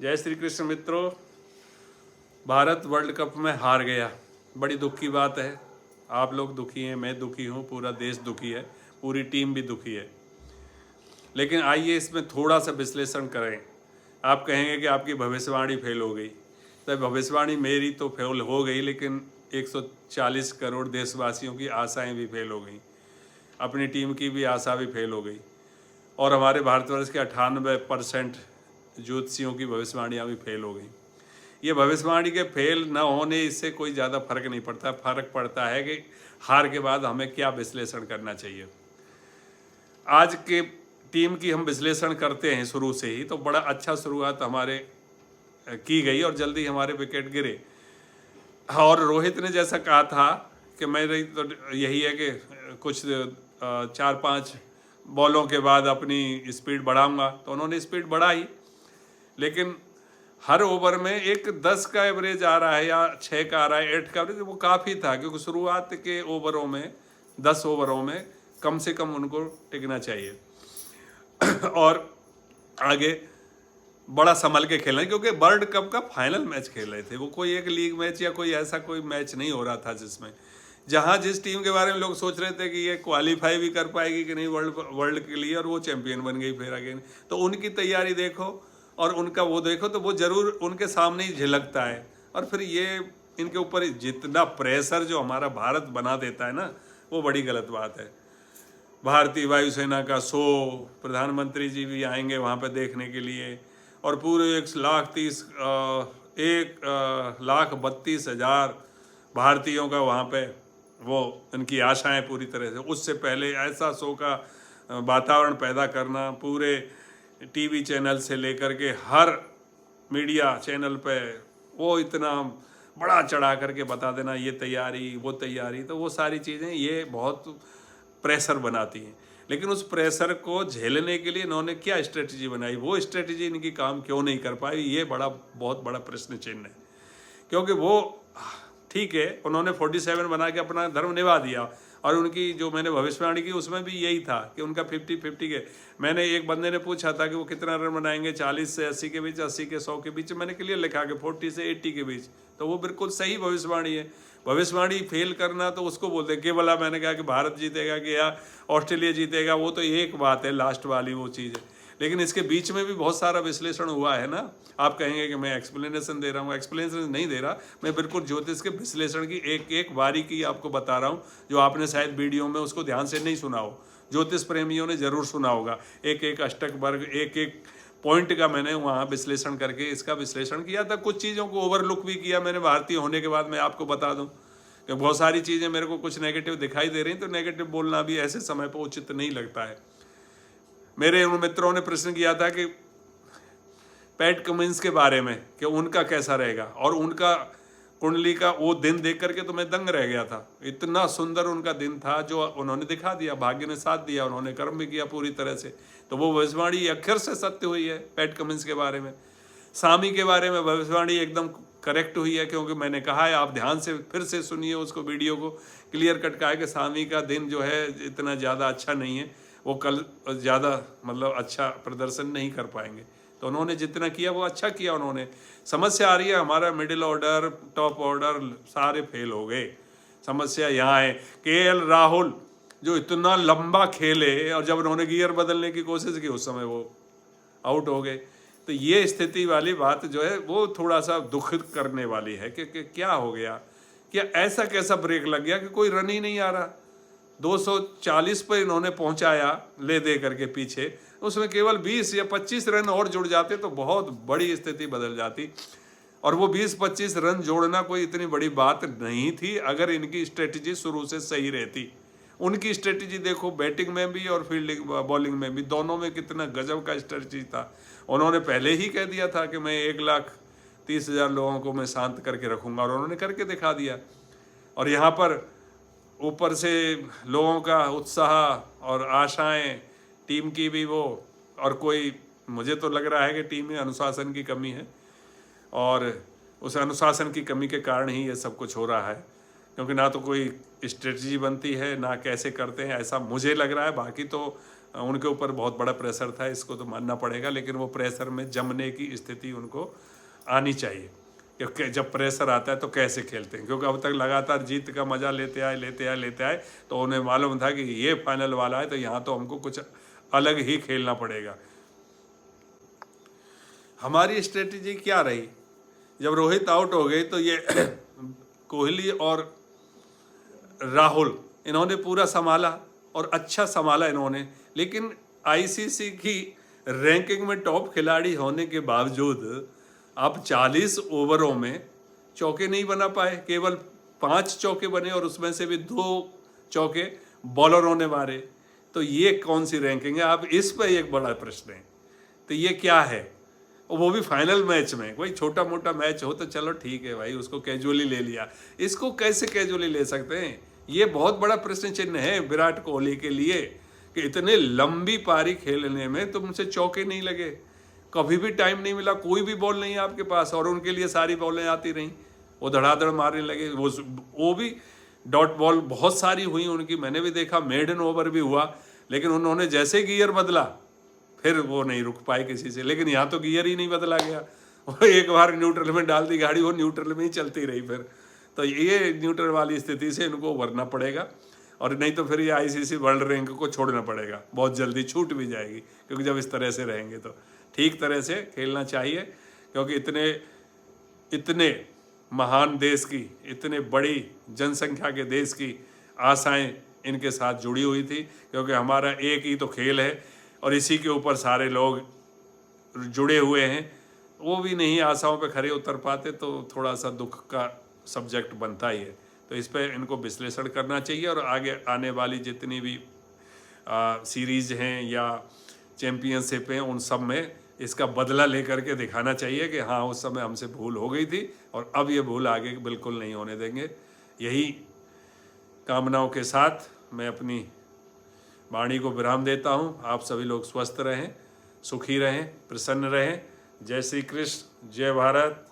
जय श्री कृष्ण मित्रों। Bharat world cup में हार गया, बड़ी दुख की बात है। आप लोग दुखी हैं, मैं दुखी हूँ, पूरा देश दुखी है, पूरी टीम भी दुखी है। लेकिन आइए इसमें थोड़ा सा विश्लेषण करें। आप कहेंगे कि आपकी भविष्यवाणी फेल हो गई, तो भविष्यवाणी मेरी तो फेल हो गई, लेकिन 140 करोड़ देशवासियों की आशाएं भी फेल हो गई, अपनी टीम की भी आशा भी फेल हो गई, और हमारे भारतवर्ष के 98% ज्योतिषियों की भविष्यवाणियाँ भी फेल हो गई। ये भविष्यवाणी के फेल न होने इससे कोई ज़्यादा फर्क नहीं पड़ता। फर्क पड़ता है कि हार के बाद हमें क्या विश्लेषण करना चाहिए। आज के टीम की हम विश्लेषण करते हैं शुरू से ही, तो बड़ा अच्छा शुरुआत हमारे की गई और जल्दी हमारे विकेट गिरे। और रोहित ने जैसा कहा था कि मेरी तो यही है कि कुछ 4-5 बॉलों के बाद अपनी स्पीड बढ़ाऊंगा, तो उन्होंने स्पीड बढ़ाई। लेकिन हर ओवर में एक 10 का एवरेज आ रहा है या 6 का आ रहा है, 8 का एवरेज, वो काफ़ी था, क्योंकि शुरुआत के ओवरों में 10 ओवरों में कम से कम उनको टिकना चाहिए और आगे बड़ा संभल के खेलना, क्योंकि वर्ल्ड कप का फाइनल मैच खेल रहे थे। वो कोई एक लीग मैच या कोई ऐसा कोई मैच नहीं हो रहा था जिसमें जहां जिस टीम के बारे में लोग सोच रहे थे कि ये क्वालिफाई भी कर पाएगी कि नहीं वर्ल्ड के लिए, और वो चैंपियन बन गई फिर आगे। तो उनकी तैयारी देखो और उनका वो देखो, तो वो जरूर उनके सामने ही झलकता है। और फिर ये इनके ऊपर जितना प्रेशर जो हमारा भारत बना देता है ना, वो बड़ी गलत बात है। भारतीय वायुसेना का शो, प्रधानमंत्री जी भी आएंगे वहाँ पे देखने के लिए, और पूरे 1,32,000 भारतीयों का वहाँ पे वो उनकी आशाएं पूरी तरह से। उससे पहले ऐसा शो का वातावरण पैदा करना, पूरे टीवी चैनल से लेकर के हर मीडिया चैनल पे वो इतना बड़ा चढ़ा करके बता देना, ये तैयारी वो तैयारी, तो वो सारी चीज़ें ये बहुत प्रेशर बनाती हैं। लेकिन उस प्रेशर को झेलने के लिए इन्होंने क्या स्ट्रेटजी बनाई, वो स्ट्रेटजी इनकी काम क्यों नहीं कर पाई, ये बहुत बड़ा प्रश्न चिन्ह है। क्योंकि वो ठीक है, उन्होंने 47 बना के अपना धर्म निभा दिया, और उनकी जो मैंने भविष्यवाणी की उसमें भी यही था कि उनका 50-50 के। मैंने एक बंदे ने पूछा था कि वो कितना रन बनाएंगे, 40 से 80 के बीच, 80 के 100 के बीच, मैंने क्लियर लिखा कि 40 से 80 के बीच। तो वो बिल्कुल सही भविष्यवाणी है। भविष्यवाणी फेल करना तो उसको बोलते हैं केवल, मैंने कहा कि भारत जीतेगा कि या ऑस्ट्रेलिया जीतेगा, वो तो एक बात है, लास्ट वाली वो चीज़ है। लेकिन इसके बीच में भी बहुत सारा विश्लेषण हुआ है ना। आप कहेंगे कि मैं एक्सप्लेनेशन दे रहा हूँ, एक्सप्लेनेशन नहीं दे रहा, मैं बिल्कुल ज्योतिष के विश्लेषण की एक एक बारीकी आपको बता रहा हूँ, जो आपने शायद वीडियो में उसको ध्यान से नहीं सुना हो। ज्योतिष प्रेमियों ने जरूर सुना होगा। एक एक अष्टक वर्ग, एक एक पॉइंट का मैंने वहाँ विश्लेषण करके इसका विश्लेषण किया था। कुछ चीज़ों को ओवरलुक भी किया मैंने भारतीय होने के बाद। मैं आपको बता दूँ कि बहुत सारी चीज़ें मेरे को कुछ नेगेटिव दिखाई दे रही, तो नेगेटिव बोलना भी ऐसे समय पर उचित नहीं लगता है। मेरे उन मित्रों ने प्रश्न किया था कि पैट कमिंस के बारे में कि उनका कैसा रहेगा, और उनका कुंडली का वो दिन देख करके तो मैं दंग रह गया था। इतना सुंदर उनका दिन था जो उन्होंने दिखा दिया, भाग्य ने साथ दिया, उन्होंने कर्म भी किया पूरी तरह से। तो वो भविष्यवाणी अक्षर से सत्य हुई है पैट कमिंस के बारे में। सामी के बारे में भविष्यवाणी एकदम करेक्ट हुई है, क्योंकि मैंने कहा है, आप ध्यान से फिर से सुनिए उसको, वीडियो को क्लियर कट कहा है कि सामी का दिन जो है इतना ज़्यादा अच्छा नहीं है, वो कल ज़्यादा मतलब अच्छा प्रदर्शन नहीं कर पाएंगे। तो उन्होंने जितना किया वो अच्छा किया उन्होंने। समस्या आ रही है हमारा मिडिल ऑर्डर, टॉप ऑर्डर सारे फेल हो गए। समस्या यहाँ है केएल राहुल जो इतना लंबा खेले, और जब उन्होंने गियर बदलने की कोशिश की उस समय वो आउट हो गए। तो ये स्थिति वाली बात जो है वो थोड़ा सा दुखद करने वाली है कि क्या हो गया, क्या ऐसा कैसा ब्रेक लग गया कि कोई रन ही नहीं आ रहा। 240 पर इन्होंने पहुंचाया ले दे करके पीछे, उसमें केवल 20 या 25 रन और जुड़ जाते तो बहुत बड़ी स्थिति बदल जाती। और वो 20-25 रन जोड़ना कोई इतनी बड़ी बात नहीं थी अगर इनकी स्ट्रेटजी शुरू से सही रहती। उनकी स्ट्रेटजी देखो, बैटिंग में भी और फील्डिंग बॉलिंग में भी, दोनों में कितना गजब का स्ट्रेटजी था। उन्होंने पहले ही कह दिया था कि मैं 1,30,000 लोगों को मैं शांत करके रखूंगा, और उन्होंने करके दिखा दिया। और यहाँ पर ऊपर से लोगों का उत्साह और आशाएं, टीम की भी वो, और कोई मुझे तो लग रहा है कि टीम में अनुशासन की कमी है, और उस अनुशासन की कमी के कारण ही ये सब कुछ हो रहा है। क्योंकि ना तो कोई स्ट्रेटजी बनती है, ना कैसे करते हैं, ऐसा मुझे लग रहा है। बाकी तो उनके ऊपर बहुत बड़ा प्रेशर था, इसको तो मानना पड़ेगा, लेकिन वो प्रेशर में जमने की स्थिति उनको आनी चाहिए कि जब प्रेशर आता है तो कैसे खेलते हैं, क्योंकि अब तक लगातार जीत का मज़ा लेते आए, तो उन्हें मालूम था कि ये फाइनल वाला है तो यहाँ तो हमको कुछ अलग ही खेलना पड़ेगा। हमारी स्ट्रेटजी क्या रही, जब रोहित आउट हो गए तो ये कोहली और राहुल इन्होंने पूरा संभाला और अच्छा संभाला इन्होंने, लेकिन आईसीसी की रैंकिंग में टॉप खिलाड़ी होने के बावजूद आप 40 ओवरों में चौके नहीं बना पाए, केवल 5 चौके बने और उसमें से भी 2 चौके बॉलरों ने मारे। तो ये कौन सी रैंकिंग है? आप इस पर एक बड़ा प्रश्न है। तो ये क्या है, और वो भी फाइनल मैच में। कोई छोटा मोटा मैच हो तो चलो ठीक है भाई, उसको कैजुअली ले लिया, इसको कैसे कैजुअली ले सकते हैं? ये बहुत बड़ा प्रश्न चिन्ह है विराट कोहली के लिए कि इतने लंबी पारी खेलने में तुमसे चौके नहीं लगे, कभी भी टाइम नहीं मिला, कोई भी बॉल नहीं है आपके पास, और उनके लिए सारी बॉलें आती रहीं, वो धड़ाधड़ मारने लगे। वो भी डॉट बॉल बहुत सारी हुई उनकी, मैंने भी देखा, मेडन ओवर भी हुआ, लेकिन उन्होंने जैसे गियर बदला फिर वो नहीं रुक पाए किसी से। लेकिन यहाँ तो गियर ही नहीं बदला गया, वो एक बार न्यूट्रल में डाल दी गाड़ी, वो न्यूट्रल में ही चलती रही फिर। तो ये न्यूट्रल वाली स्थिति से इनको उभरना पड़ेगा, और नहीं तो फिर ये आईसीसी वर्ल्ड रैंक को छोड़ना पड़ेगा, बहुत जल्दी छूट भी जाएगी, क्योंकि जब इस तरह से रहेंगे तो ठीक तरह से खेलना चाहिए, क्योंकि इतने महान देश की, इतने बड़ी जनसंख्या के देश की आशाएं इनके साथ जुड़ी हुई थी, क्योंकि हमारा एक ही तो खेल है और इसी के ऊपर सारे लोग जुड़े हुए हैं। वो भी नहीं आशाओं पे खरे उतर पाते तो थोड़ा सा दुख का सब्जेक्ट बनता ही है। तो इस पर इनको विश्लेषण करना चाहिए, और आगे आने वाली जितनी भी सीरीज हैं या चैम्पियनशिप हैं उन सब में इसका बदला लेकर के दिखाना चाहिए कि हाँ उस समय हमसे भूल हो गई थी और अब ये भूल आगे बिल्कुल नहीं होने देंगे। यही कामनाओं के साथ मैं अपनी वाणी को विराम देता हूँ। आप सभी लोग स्वस्थ रहें, सुखी रहें, प्रसन्न रहें। जय श्री कृष्ण, जय भारत।